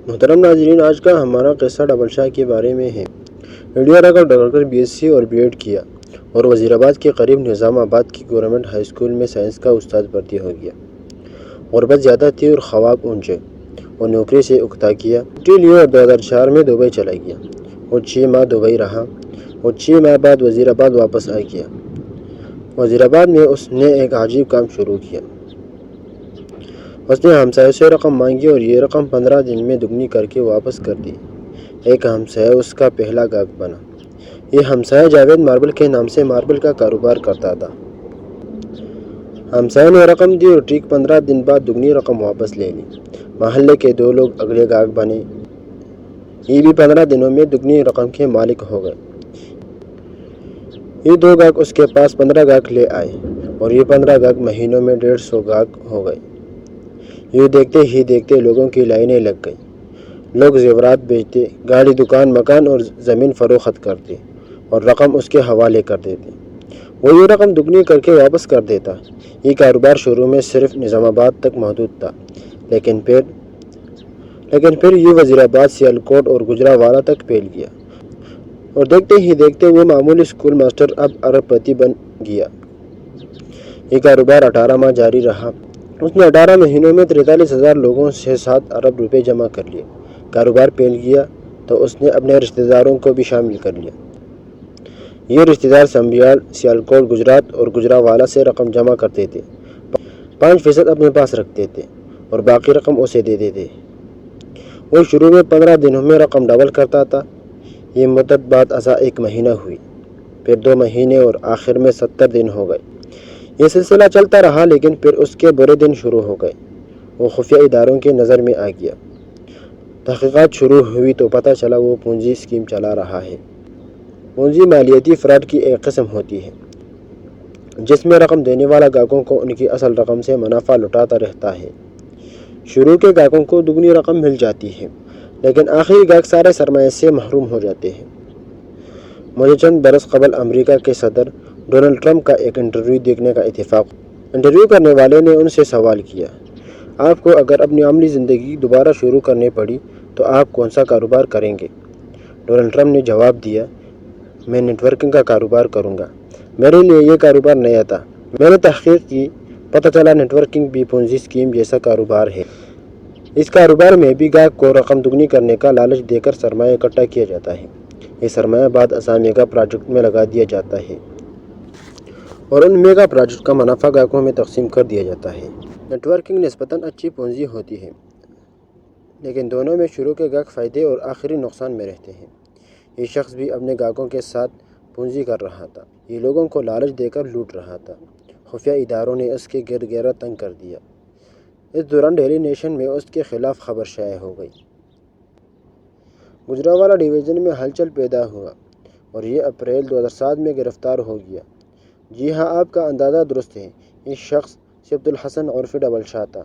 محترم ناظرین، آج کا ہمارا قصہ ڈبل شاہ کے بارے میں ہے۔ انڈیا کا ڈگڑ کر BSc اور B.Ed کیا اور وزیر آباد کے قریب نظام آباد کی گورنمنٹ ہائی اسکول میں سائنس کا استاد بھرتی ہو گیا۔ غربت زیادہ تھی اور خواب اونچے، اور نوکری سے اکتا کیا چھٹی لی اور 2004 میں دبئی چلا گیا اور 6 ماہ دبئی رہا اور 6 ماہ بعد وزیر آباد واپس آ گیا۔ وزیر آباد میں اس نے ایک عجیب کام شروع کیا۔ اس نے ہمسایوں سے رقم مانگی اور یہ رقم 15 دن میں دگنی کر کے واپس کر دی۔ ایک ہمسایہ اس کا پہلا گاہک بنا۔ یہ ہمسایہ جاوید ماربل کے نام سے ماربل کا کاروبار کرتا تھا۔ ہمسایہ نے رقم دی اور ٹھیک 15 دن بعد دگنی رقم واپس لے لی۔ محلے کے 2 لوگ اگلے گاہک بنے۔ یہ بھی 15 دنوں میں دگنی رقم کے مالک ہو گئے۔ یہ 2 گاہک اس کے پاس 15 گاہک لے آئے اور یہ 15 گاہک مہینوں میں 150 گاہک ہو گئے۔ یہ دیکھتے ہی دیکھتے لوگوں کی لائنیں لگ گئی۔ لوگ زیورات بیچتے، گاڑی، دکان، مکان اور زمین فروخت کرتے اور رقم اس کے حوالے کر دیتے۔ وہ یہ رقم دگنی کر کے واپس کر دیتا۔ یہ کاروبار شروع میں صرف نظام آباد تک محدود تھا، لیکن پھر یہ وزیر آباد، سیالکوٹ اور گجرانوالہ تک پھیل گیا اور دیکھتے ہی دیکھتے وہ معمولی اسکول ماسٹر اب ارب پتی بن گیا۔ یہ کاروبار 18 ماہ جاری رہا۔ اس نے 18 مہینوں میں 43,000 لوگوں سے 7 ارب روپے جمع کر لیے۔ کاروبار پھیل گیا تو اس نے اپنے رشتہ داروں کو بھی شامل کر لیا۔ یہ رشتہ دار سنبھیال، سیالکوٹ، گجرات اور گجرانوالہ سے رقم جمع کرتے تھے، 5% اپنے پاس رکھتے تھے اور باقی رقم اسے دیتے تھے۔ وہ شروع میں 15 دنوں میں رقم ڈبل کرتا تھا۔ یہ مدت بعد ازاں 1 مہینہ ہوئی، پھر 2 مہینے اور آخر میں 70 دن ہو گئے۔ یہ سلسلہ چلتا رہا، لیکن پھر اس کے برے دن شروع ہو گئے۔ وہ خفیہ اداروں کی نظر میں آ گیا۔ تحقیقات شروع ہوئی تو پتہ چلا وہ پونجی اسکیم چلا رہا ہے۔ پونجی مالیاتی فراڈ کی ایک قسم ہوتی ہے، جس میں رقم دینے والا گاہکوں کو ان کی اصل رقم سے منافع لوٹاتا رہتا ہے۔ شروع کے گاہکوں کو دگنی رقم مل جاتی ہے، لیکن آخری گاہک سارے سرمایے سے محروم ہو جاتے ہیں۔ مجھے چند برس قبل امریکہ کے صدر ڈونلڈ ٹرمپ کا ایک انٹرویو دیکھنے کا اتفاق ہوا۔ انٹرویو کرنے والے نے ان سے سوال کیا، آپ کو اگر اپنی عملی زندگی دوبارہ شروع کرنی پڑی تو آپ کون سا کاروبار کریں گے؟ ڈونلڈ ٹرمپ نے جواب دیا، میں نیٹ ورکنگ کا کاروبار کروں گا۔ میرے لیے یہ کاروبار نیا تھا۔ میں نے تحقیق کی، پتہ چلا نیٹ ورکنگ بھی پونجی اسکیم جیسا کاروبار ہے۔ اس کاروبار میں بھی گاہک کو رقم دگنی کرنے کا لالچ دے کر سرمایہ اکٹھا کیا جاتا ہے۔ یہ سرمایہ بعد ازاں میگا پروجیکٹ میں لگا دیا جاتا ہے اور ان میگا پروجیکٹ کا منافع گاہکوں میں تقسیم کر دیا جاتا ہے۔ نیٹ ورکنگ نسبتاً اچھی پونجی ہوتی ہے، لیکن دونوں میں شروع کے گاہک فائدے اور آخری نقصان میں رہتے ہیں۔ یہ شخص بھی اپنے گاہکوں کے ساتھ پونجی کر رہا تھا۔ یہ لوگوں کو لالچ دے کر لوٹ رہا تھا۔ خفیہ اداروں نے اس کے گرد گھیرا تنگ کر دیا۔ اس دوران ڈیلی نیشن میں اس کے خلاف خبر شائع ہو گئی۔ گجرانوالہ ڈویژن میں ہلچل پیدا ہوا اور یہ اپریل 2007 میں گرفتار ہو گیا۔ جی ہاں، آپ کا اندازہ درست ہے، یہ شخص صفت الحسن عرف ڈبل شاہ تھا۔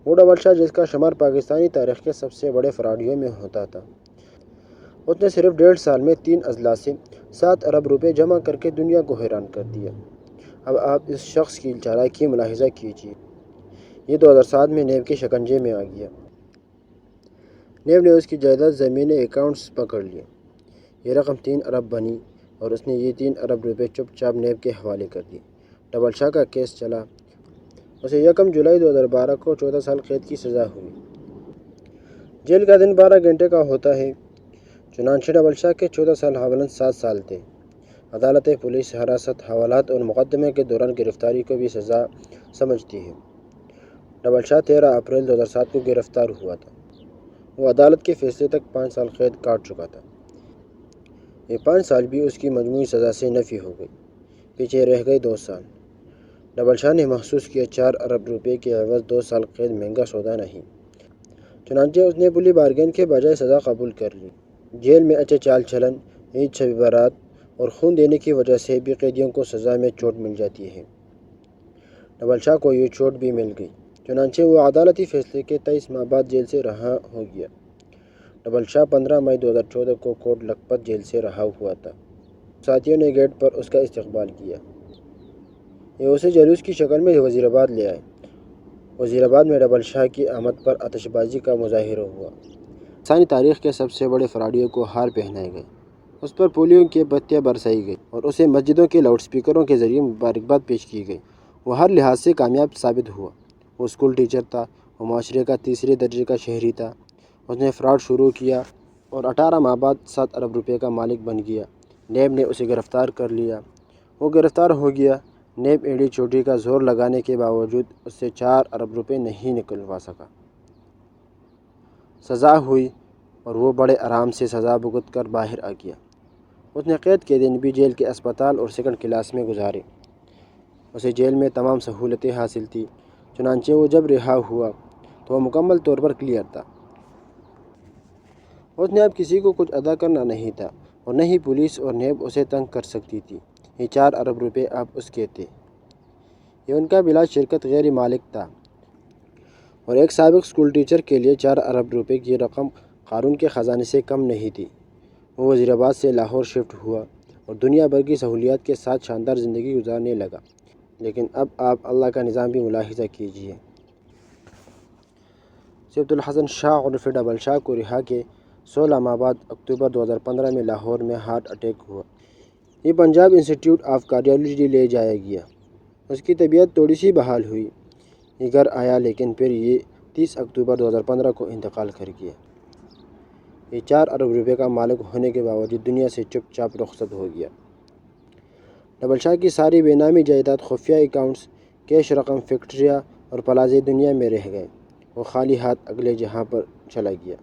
وہ ڈبل شاہ جس کا شمار پاکستانی تاریخ کے سب سے بڑے فراڈیوں میں ہوتا تھا۔ اس نے صرف 1.5 سال میں 3 اضلاع سے 7 ارب روپے جمع کر کے دنیا کو حیران کر دیا۔ اب آپ اس شخص کی چالاکی ملاحظہ کیجیے۔ یہ 2007 میں نیب کے شکنجے میں آ گیا۔ نیب نے اس کی جائیداد، زمینیں، اکاؤنٹس پکڑ لیے۔ یہ رقم 3 ارب بنی اور اس نے یہ 3 ارب روپے چپ چاپ نیب کے حوالے کر دی۔ ڈبل شاہ کا کیس چلا۔ اسے 1 جولائی 2012 کو 14 سال قید کی سزا ہوئی۔ جیل کا دن 12 گھنٹے کا ہوتا ہے، چنانچہ ڈبل شاہ کے 14 سال حوالاً 7 سال تھے۔ عدالتیں پولیس حراست، حوالات اور مقدمے کے دوران گرفتاری کو بھی سزا سمجھتی ہیں۔ ڈبل شاہ 13 اپریل 2007 کو گرفتار ہوا تھا۔ وہ عدالت کے فیصلے تک 5 سال قید کاٹ چکا تھا۔ یہ 5 سال بھی اس کی مجموعی سزا سے نفی ہو گئی، پیچھے رہ گئے 2 سال۔ ڈبل شاہ نے محسوس کیا 4 ارب روپے کے عوض 2 سال قید مہنگا سودا نہیں، چنانچہ اس نے پلی بارگین کے بجائے سزا قبول کر لی۔ جیل میں اچھے چال چلن، عید، شب برات اور خون دینے کی وجہ سے بھی قیدیوں کو سزا میں چھوٹ مل جاتی ہے۔ ڈبل شاہ کو یہ چھوٹ بھی مل گئی، چنانچہ وہ عدالتی فیصلے کے 23 ماہ بعد جیل سے رہا ہو گیا۔ ڈبل شاہ 15 مئی 2014 کو کوٹ لکھپت جیل سے رہا ہوا تھا۔ ساتھیوں نے گیٹ پر اس کا استقبال کیا۔ یہ اسے جلوس کی شکل میں وزیر آباد لے آئے۔ وزیر آباد میں ڈبل شاہ کی آمد پر آتش بازی کا مظاہرہ ہوا۔ انسانی تاریخ کے سب سے بڑے فراڈیوں کو ہار پہنائے گئے، اس پر پولیو کی بتیاں برسائی گئی اور اسے مسجدوں کے لاؤڈ سپیکروں کے ذریعے مبارکباد پیش کی گئی۔ وہ ہر لحاظ سے کامیاب ثابت ہوا۔ وہ اسکول ٹیچر تھا، وہ معاشرے کا تیسرے درجے کا شہری تھا۔ اس نے فراڈ شروع کیا اور 18 ماہ بعد 7 ارب روپے کا مالک بن گیا۔ نیب نے اسے گرفتار کر لیا، وہ گرفتار ہو گیا۔ نیب ایڑی چوٹی کا زور لگانے کے باوجود اس سے 4 ارب روپے نہیں نکلوا سکا۔ سزا ہوئی اور وہ بڑے آرام سے سزا بھگت کر باہر آ گیا۔ اس نے قید کے دن بھی جیل کے اسپتال اور سیکنڈ کلاس میں گزارے۔ اسے جیل میں تمام سہولتیں حاصل تھیں، چنانچہ وہ جب رہا ہوا تو وہ مکمل طور پر کلیئر تھا۔ اس نے اب کسی کو کچھ ادا کرنا نہیں تھا اور نہ ہی پولیس اور نیب اسے تنگ کر سکتی تھی۔ یہ 4 ارب روپے اب اس کے تھے۔ یہ ان کا بلا شرکت غیر مالک تھا اور ایک سابق اسکول ٹیچر کے لیے 4 ارب روپے کی رقم قارون کے خزانے سے کم نہیں تھی۔ وہ وزیر آباد سے لاہور شفٹ ہوا اور دنیا بھر کی سہولیات کے ساتھ شاندار زندگی گزارنے لگا۔ لیکن اب آپ اللہ کا نظام بھی ملاحظہ کیجیے۔ سیف الحسن شاہ عرف ڈبل شاہ کو رہا کے 16 ماہ بعد اکتوبر 2015 میں لاہور میں ہارٹ اٹیک ہوا۔ یہ پنجاب انسٹیٹیوٹ آف کارڈیالوجی لے جایا گیا۔ اس کی طبیعت تھوڑی سی بحال ہوئی۔ یہ گھر آیا لیکن پھر یہ 30 اکتوبر 2015 کو انتقال کر گیا۔ یہ 4 ارب روپے کا مالک ہونے کے باوجود دنیا سے چپ چاپ رخصت ہو گیا۔ ڈبل شاہ کی ساری بے نامی جائیداد، خفیہ اکاؤنٹس، کیش رقم، فیکٹریاں اور پلازے دنیا میں رہ گئے۔ وہ خالی ہاتھ اگلے جہاں پر چلا گیا۔